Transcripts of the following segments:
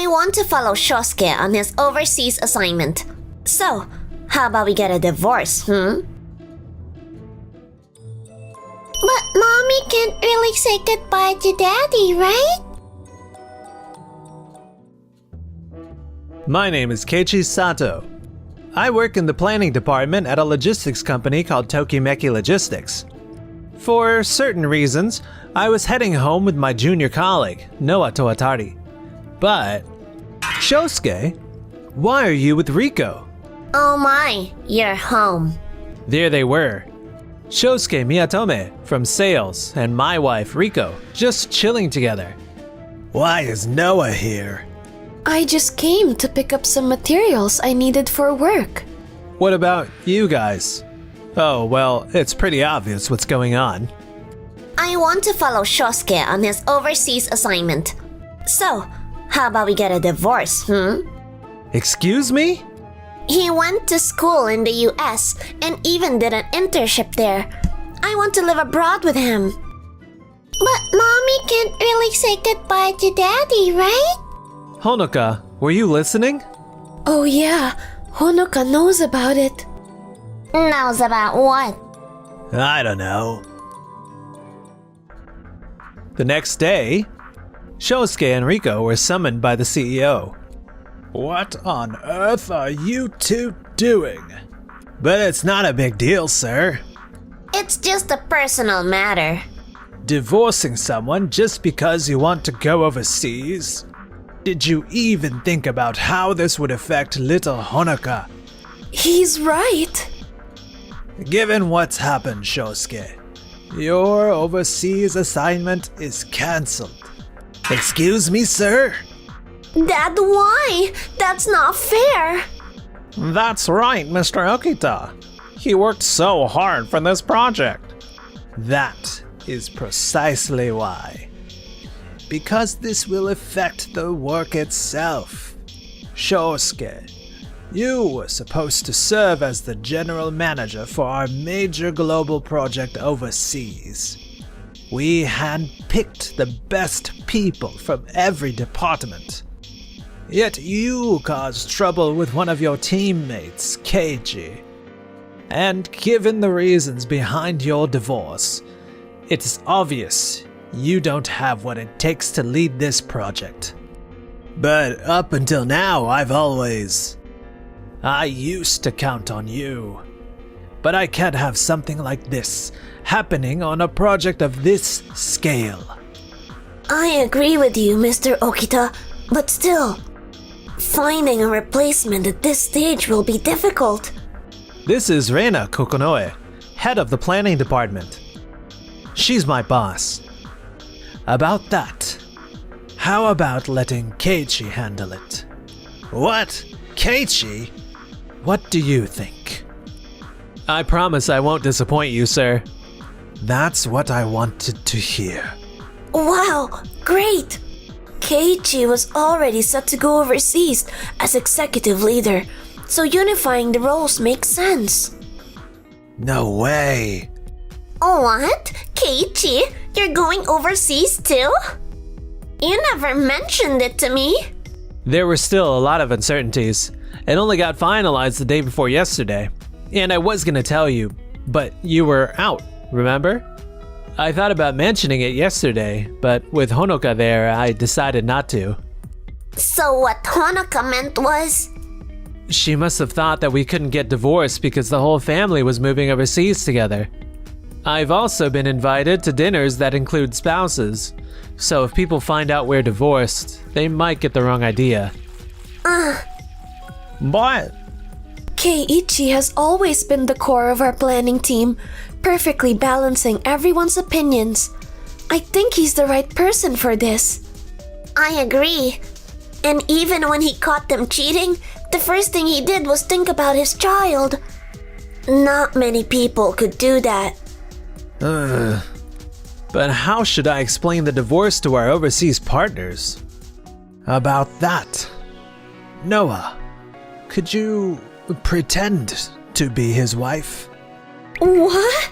I want to follow Shosuke on his overseas assignment. So, how about we get a divorce, But Mommy can't really say goodbye to Daddy, right? My name is Keiichi Sato. I work in the planning department at a logistics company called Tokimeki Logistics. For certain reasons, I was heading home with my junior colleague, Noah Toatari. But, Shosuke, why are you with Riko? Oh my, you're home. There they were. Shosuke Miyatome from sales and my wife Riko just chilling together. Why is Noah here? I just came to pick up some materials I needed for work. What about you guys? Oh, well, it's pretty obvious what's going on. I want to follow Shosuke on his overseas assignment. So, how about we get a divorce, Excuse me? He went to school in the US and even did an internship there. I want to live abroad with him. But Mommy can't really say goodbye to Daddy, right? Honoka, were you listening? Oh yeah, Honoka knows about it. Knows about what? I don't know. The next day, Shosuke and Riko were summoned by the CEO. What on earth are you two doing? But it's not a big deal, sir. It's just a personal matter. Divorcing someone just because you want to go overseas? Did you even think about how this would affect little Honoka? He's right. Given what's happened, Shosuke, your overseas assignment is cancelled. Excuse me, sir? Dad, why? That's not fair. That's right, Mr. Okita. He worked so hard for this project. That is precisely why. Because this will affect the work itself. Shosuke, you were supposed to serve as the general manager for our major global project overseas. We handpicked the best people from every department. Yet you caused trouble with one of your teammates, Keiichi. And given the reasons behind your divorce, it's obvious you don't have what it takes to lead this project. But up until now, I used to count on you. But I can't have something like this happening on a project of this scale. I agree with you, Mr. Okita, but still, finding a replacement at this stage will be difficult. This is Reina Kokonoe, head of the planning department. She's my boss. About that, how about letting Keiichi handle it? What? Keiichi? What do you think? I promise I won't disappoint you, sir. That's what I wanted to hear. Wow, great! Keiichi was already set to go overseas as executive leader, so unifying the roles makes sense. No way! What? Keiichi, you're going overseas too? You never mentioned it to me. There were still a lot of uncertainties. It only got finalized the day before yesterday. And I was gonna tell you, but you were out, remember? I thought about mentioning it yesterday, but with Honoka there, I decided not to. So what Honoka meant was... She must have thought that we couldn't get divorced because the whole family was moving overseas together. I've also been invited to dinners that include spouses, so if people find out we're divorced, they might get the wrong idea. But Keiichi has always been the core of our planning team, perfectly balancing everyone's opinions. I think he's the right person for this. I agree. And even when he caught them cheating, the first thing he did was think about his child. Not many people could do that. But how should I explain the divorce to our overseas partners? About that, Noah, could you pretend to be his wife? What?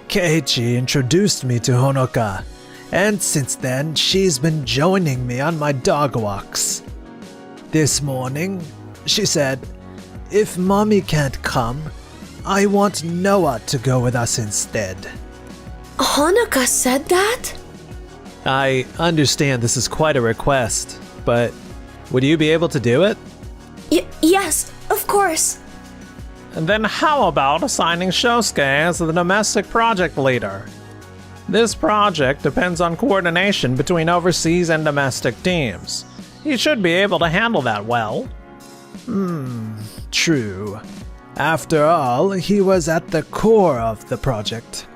Keiichi introduced me to Honoka, and since then she's been joining me on my dog walks. This morning, she said, if Mommy can't come, I want Noah to go with us instead. Honoka said that? I understand this is quite a request, but would you be able to do it? Yes, of course. And then how about assigning Shosuke as the domestic project leader? This project depends on coordination between overseas and domestic teams. He should be able to handle that well. True. After all, he was at the core of the project.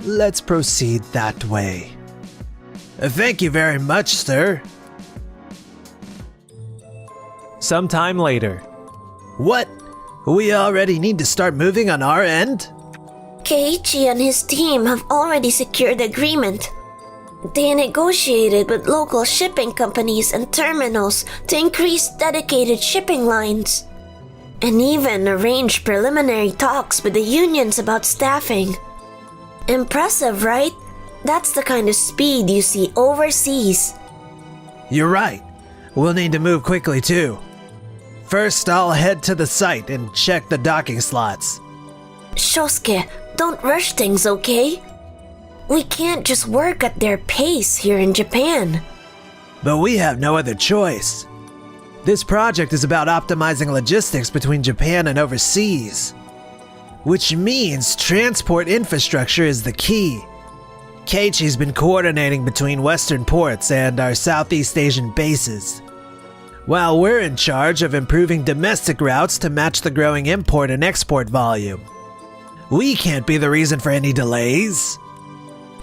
Let's proceed that way. Thank you very much, sir. Sometime later. What? We already need to start moving on our end? Keiichi and his team have already secured agreement. They negotiated with local shipping companies and terminals to increase dedicated shipping lines, and even arranged preliminary talks with the unions about staffing. Impressive, right? That's the kind of speed you see overseas. You're right. We'll need to move quickly too. First, I'll head to the site and check the docking slots. Shosuke, don't rush things, okay? We can't just work at their pace here in Japan. But we have no other choice. This project is about optimizing logistics between Japan and overseas, which means transport infrastructure is the key. Keiichi's been coordinating between Western ports and our Southeast Asian bases, while we're in charge of improving domestic routes to match the growing import and export volume. We can't be the reason for any delays.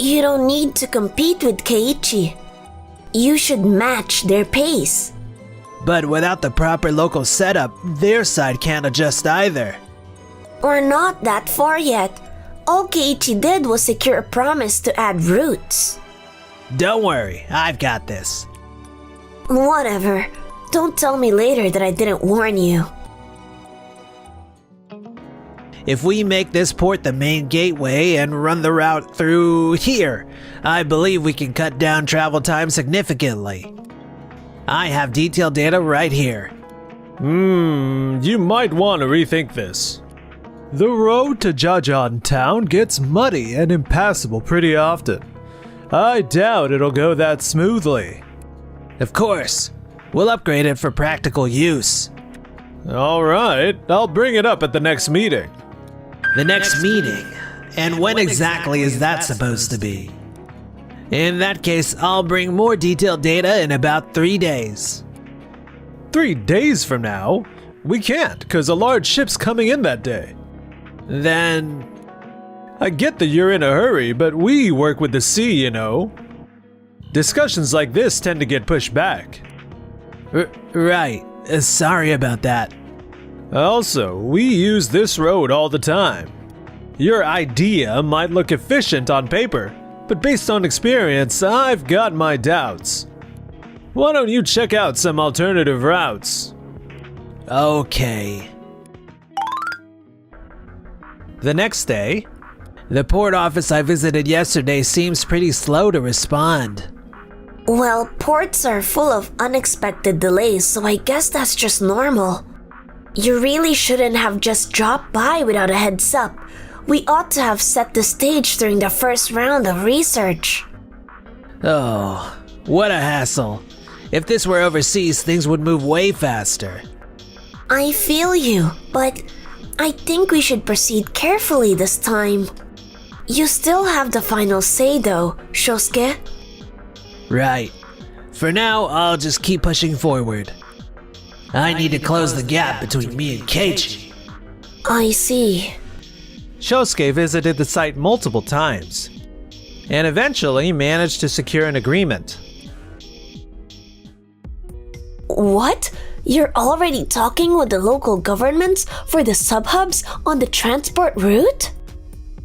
You don't need to compete with Keiichi. You should match their pace. But without the proper local setup, their side can't adjust either. We're not that far yet. All Keiichi did was secure a promise to add routes. Don't worry, I've got this. Whatever. Don't tell me later that I didn't warn you. If we make this port the main gateway and run the route through here, I believe we can cut down travel time significantly. I have detailed data right here. You might want to rethink this. The road to Jajan town gets muddy and impassable pretty often. I doubt it'll go that smoothly. Of course, we'll upgrade it for practical use. Alright, I'll bring it up at the next meeting. The next meeting? And when exactly is that supposed to be? In that case, I'll bring more detailed data in about 3 days. 3 days from now? We can't, because a large ship's coming in that day. Then... I get that you're in a hurry, but we work with the sea, you know. Discussions like this tend to get pushed back. Right. Sorry about that. Also, we use this road all the time. Your idea might look efficient on paper, but based on experience, I've got my doubts. Why don't you check out some alternative routes? Okay. The next day, the port office I visited yesterday seems pretty slow to respond. Well, ports are full of unexpected delays, so I guess that's just normal. You really shouldn't have just dropped by without a heads up. We ought to have set the stage during the first round of research. Oh, what a hassle. If this were overseas, things would move way faster. I feel you, but I think we should proceed carefully this time. You still have the final say though, Shosuke. Right. For now, I'll just keep pushing forward. I need to close the gap between me and Keiichi. I see. Shosuke visited the site multiple times, and eventually managed to secure an agreement. What? You're already talking with the local governments for the sub-hubs on the transport route?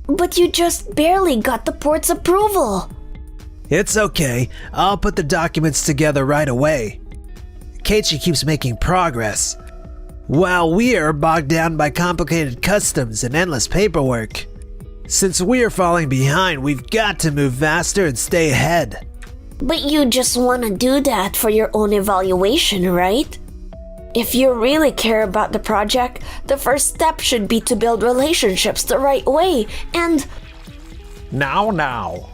But you just barely got the port's approval. It's okay, I'll put the documents together right away. Keiichi keeps making progress, while we're bogged down by complicated customs and endless paperwork. Since we're falling behind, we've got to move faster and stay ahead. But you just want to do that for your own evaluation, right? If you really care about the project, the first step should be to build relationships the right way and... Now.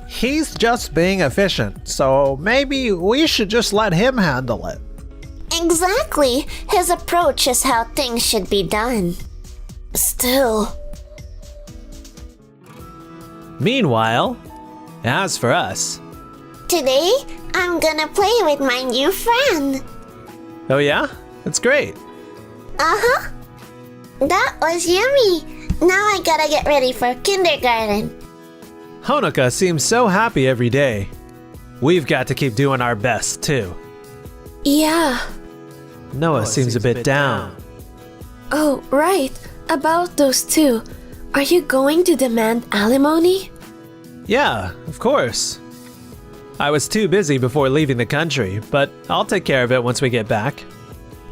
He's just being efficient, so maybe we should just let him handle it. Exactly. His approach is how things should be done. Still... Meanwhile, as for us... Today, I'm gonna play with my new friend. Oh yeah? That's great. Uh-huh. That was yummy. Now I gotta get ready for kindergarten. Honoka seems so happy every day. We've got to keep doing our best, too. Yeah. Noah seems a bit down. Oh, right. About those two. Are you going to demand alimony? Yeah, of course. I was too busy before leaving the country, but I'll take care of it once we get back.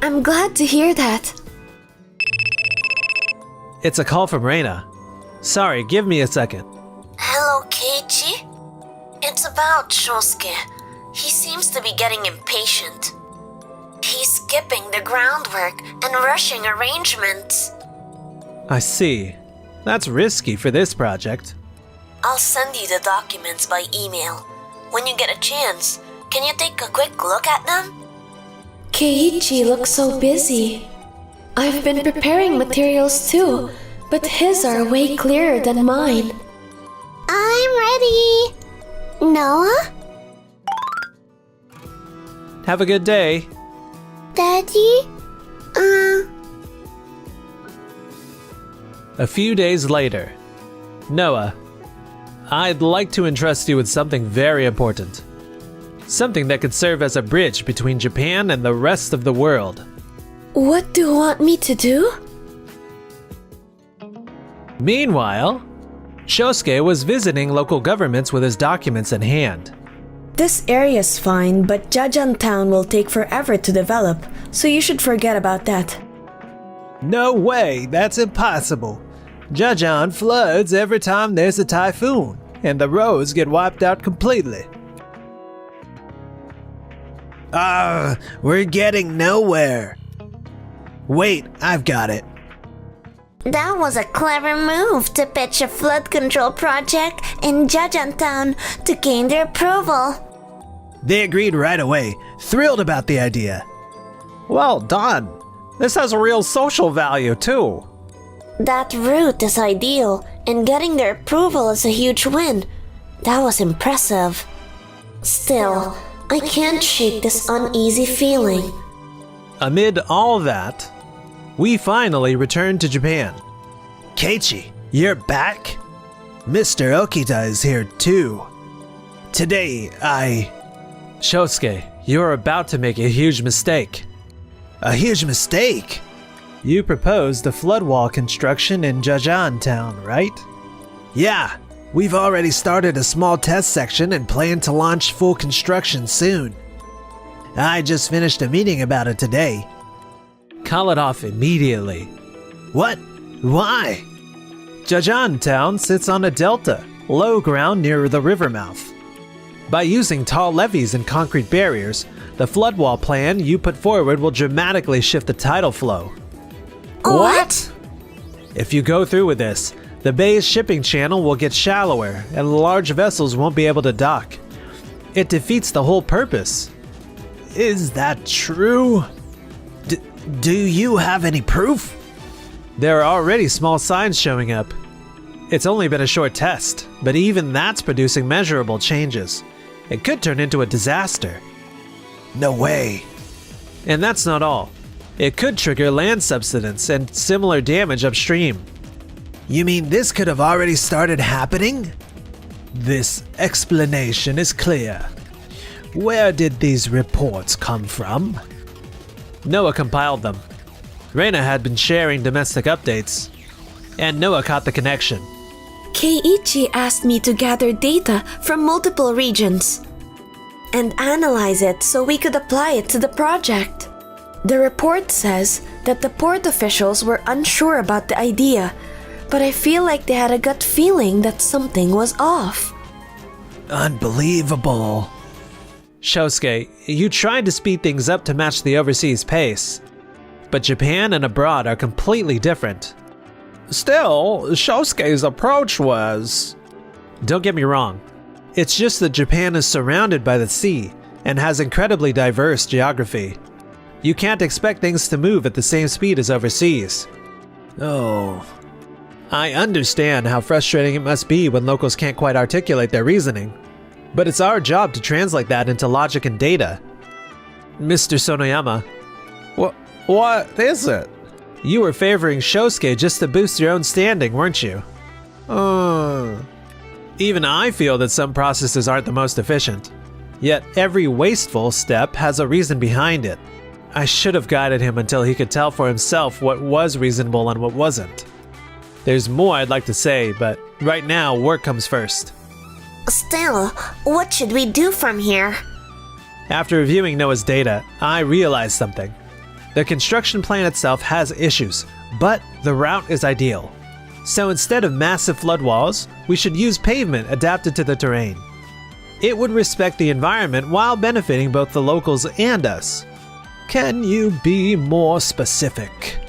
I'm glad to hear that. It's a call from Reina. Sorry, give me a second. Hello, Keiichi? It's about Shosuke. He seems to be getting impatient. He's skipping the groundwork and rushing arrangements. I see. That's risky for this project. I'll send you the documents by email. When you get a chance, can you take a quick look at them? Keiichi looks so busy. I've been preparing materials too, but his are way clearer than mine. I'm ready. Noah? Have a good day. Daddy? A few days later. Noah, I'd like to entrust you with something very important. Something that could serve as a bridge between Japan and the rest of the world. What do you want me to do? Meanwhile, Shosuke was visiting local governments with his documents in hand. This area's fine, but Jajan Town will take forever to develop, so you should forget about that. No way, that's impossible. Jajan floods every time there's a typhoon, and the roads get wiped out completely. We're getting nowhere. Wait, I've got it. That was a clever move to pitch a flood control project in Jajantown to gain their approval. They agreed right away, thrilled about the idea. Well done. This has a real social value too. That route is ideal, and getting their approval is a huge win. That was impressive. Still, I can't shake this uneasy feeling. Amid all that, we finally returned to Japan. Keiichi, you're back? Mr. Okita is here too. Today, Shosuke, you're about to make a huge mistake. A huge mistake? You proposed a flood wall construction in Jajan Town, right? Yeah, we've already started a small test section and plan to launch full construction soon. I just finished a meeting about it today. Call it off immediately. What? Why? Jajan Town sits on a delta, low ground near the river mouth. By using tall levees and concrete barriers, the flood wall plan you put forward will dramatically shift the tidal flow. What? If you go through with this, the bay's shipping channel will get shallower and large vessels won't be able to dock. It defeats the whole purpose. Is that true? Do you have any proof? There are already small signs showing up. It's only been a short test, but even that's producing measurable changes. It could turn into a disaster. No way. And that's not all. It could trigger land subsidence and similar damage upstream. You mean this could have already started happening? This explanation is clear. Where did these reports come from? Noah compiled them. Reina had been sharing domestic updates, and Noah caught the connection. Keiichi asked me to gather data from multiple regions and analyze it so we could apply it to the project. The report says that the port officials were unsure about the idea, but I feel like they had a gut feeling that something was off. Unbelievable. Shosuke, you tried to speed things up to match the overseas pace, but Japan and abroad are completely different. Still, Shosuke's approach was... Don't get me wrong, it's just that Japan is surrounded by the sea and has incredibly diverse geography. You can't expect things to move at the same speed as overseas. Oh. I understand how frustrating it must be when locals can't quite articulate their reasoning, but it's our job to translate that into logic and data. Mr. Sonoyama. What is it? You were favoring Shosuke just to boost your own standing, weren't you? Even I feel that some processes aren't the most efficient. Yet every wasteful step has a reason behind it. I should have guided him until he could tell for himself what was reasonable and what wasn't. There's more I'd like to say, but right now work comes first. Still, what should we do from here? After reviewing Noah's data, I realized something. The construction plan itself has issues, but the route is ideal. So instead of massive flood walls, we should use pavement adapted to the terrain. It would respect the environment while benefiting both the locals and us. Can you be more specific?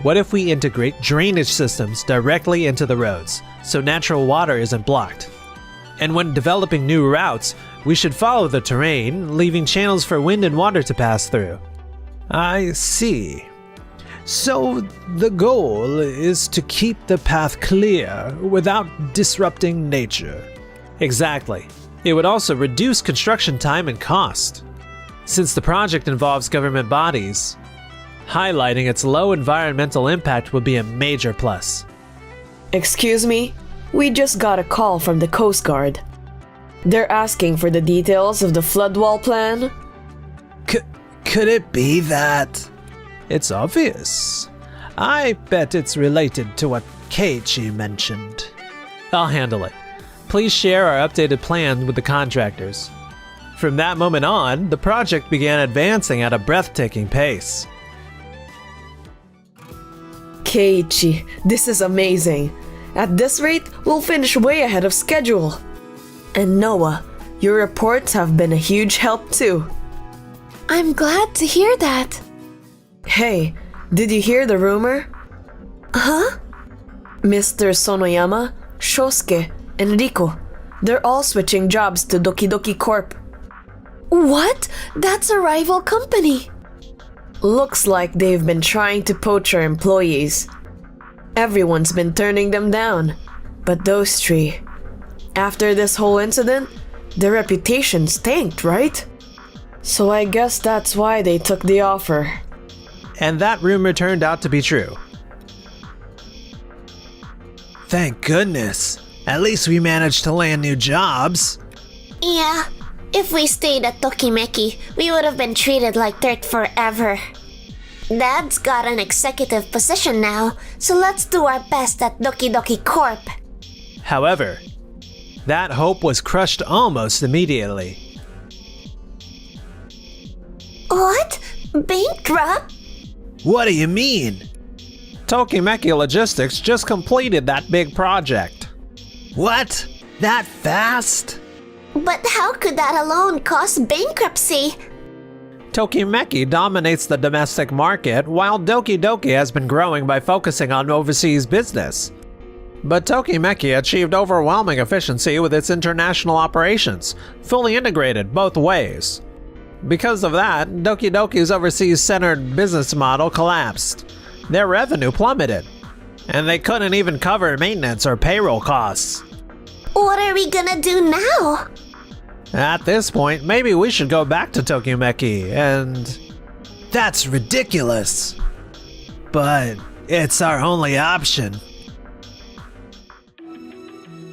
What if we integrate drainage systems directly into the roads, so natural water isn't blocked? And when developing new routes, we should follow the terrain, leaving channels for wind and water to pass through. I see. So the goal is to keep the path clear without disrupting nature. Exactly. It would also reduce construction time and cost. Since the project involves government bodies, highlighting its low environmental impact would be a major plus. Excuse me? We just got a call from the Coast Guard. They're asking for the details of the flood wall plan. Could it be that? It's obvious. I bet it's related to what Keiichi mentioned. I'll handle it. Please share our updated plan with the contractors. From that moment on, the project began advancing at a breathtaking pace. Keiichi, this is amazing. At this rate, we'll finish way ahead of schedule. And Noah, your reports have been a huge help too. I'm glad to hear that. Hey, did you hear the rumor? Huh? Mr. Sonoyama, Shosuke, and Riko, they're all switching jobs to Doki Doki Corp. What? That's a rival company. Looks like they've been trying to poach our employees. Everyone's been turning them down, but those three. After this whole incident, their reputations tanked, right? So I guess that's why they took the offer. And that rumor turned out to be true. Thank goodness. At least we managed to land new jobs. Yeah, if we stayed at Tokimeki, we would have been treated like dirt forever. Dad's got an executive position now, so let's do our best at Doki Doki Corp. However, that hope was crushed almost immediately. What? Bankrupt? What do you mean? Tokimeki Logistics just completed that big project. What? That fast? But how could that alone cause bankruptcy? Tokimeki dominates the domestic market, while Doki Doki has been growing by focusing on overseas business. But Tokimeki achieved overwhelming efficiency with its international operations, fully integrated both ways. Because of that, Doki Doki's overseas-centered business model collapsed. Their revenue plummeted, and they couldn't even cover maintenance or payroll costs. What are we gonna do now? At this point, maybe we should go back to Tokimeki and... That's ridiculous! But it's our only option.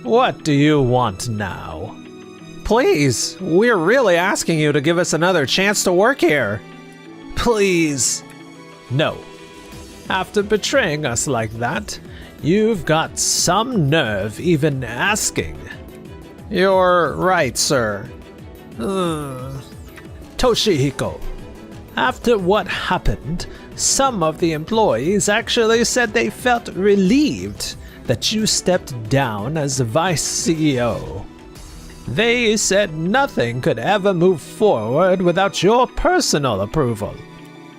What do you want now? Please, we're really asking you to give us another chance to work here. Please. No. After betraying us like that, you've got some nerve even asking. You're right, sir. Toshihiko, after what happened, some of the employees actually said they felt relieved that you stepped down as the vice CEO. They said nothing could ever move forward without your personal approval.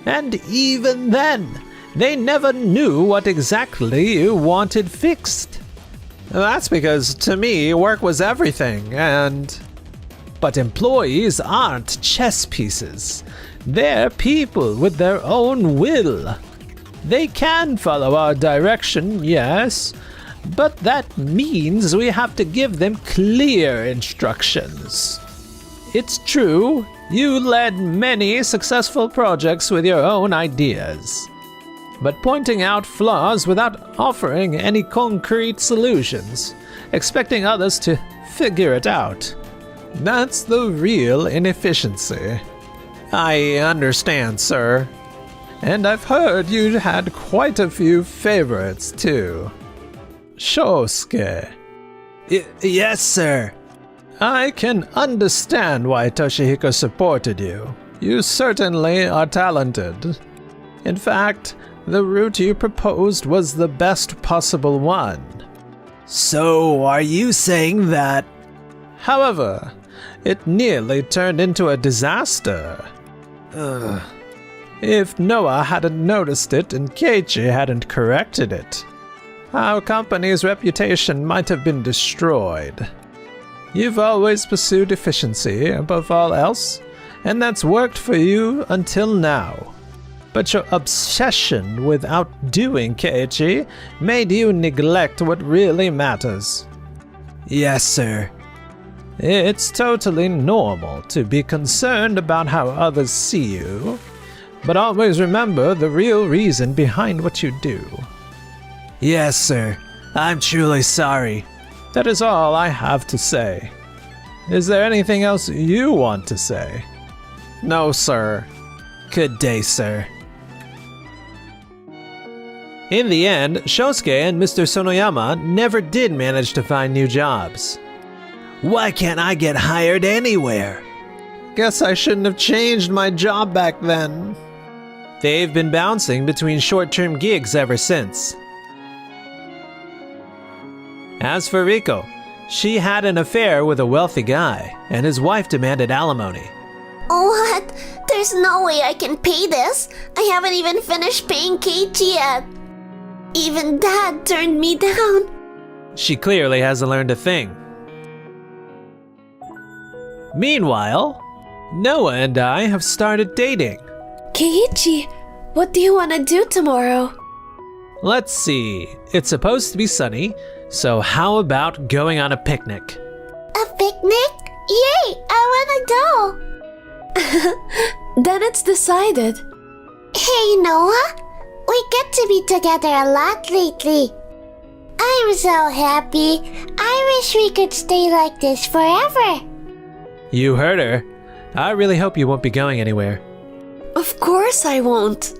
And even then, they never knew what exactly you wanted fixed. That's because, to me, work was everything, and... But employees aren't chess pieces. They're people with their own will. They can follow our direction, yes, but that means we have to give them clear instructions. It's true, you led many successful projects with your own ideas. But pointing out flaws without offering any concrete solutions, expecting others to figure it out, that's the real inefficiency. I understand, sir. And I've heard you had quite a few favorites, too. Shosuke. Yes, sir. I can understand why Toshihiko supported you. You certainly are talented. In fact, the route you proposed was the best possible one. So, are you saying that... However, it nearly turned into a disaster. If Noah hadn't noticed it and Keiichi hadn't corrected it, our company's reputation might have been destroyed. You've always pursued efficiency above all else, and that's worked for you until now. But your obsession with outdoing Keiichi made you neglect what really matters. Yes, sir. It's totally normal to be concerned about how others see you, but always remember the real reason behind what you do. Yes, sir. I'm truly sorry. That is all I have to say. Is there anything else you want to say? No, sir. Good day, sir. In the end, Shosuke and Mr. Sonoyama never did manage to find new jobs. Why can't I get hired anywhere? Guess I shouldn't have changed my job back then. They've been bouncing between short-term gigs ever since. As for Riko, she had an affair with a wealthy guy, and his wife demanded alimony. What? There's no way I can pay this. I haven't even finished paying Keiichi yet. Even Dad turned me down. She clearly hasn't learned a thing. Meanwhile, Noah and I have started dating. Keiichi, what do you want to do tomorrow? Let's see, it's supposed to be sunny, so how about going on a picnic? A picnic? Yay! I wanna go! Then it's decided. Hey, Noah. We get to be together a lot lately. I'm so happy. I wish we could stay like this forever. You heard her. I really hope you won't be going anywhere. Of course I won't.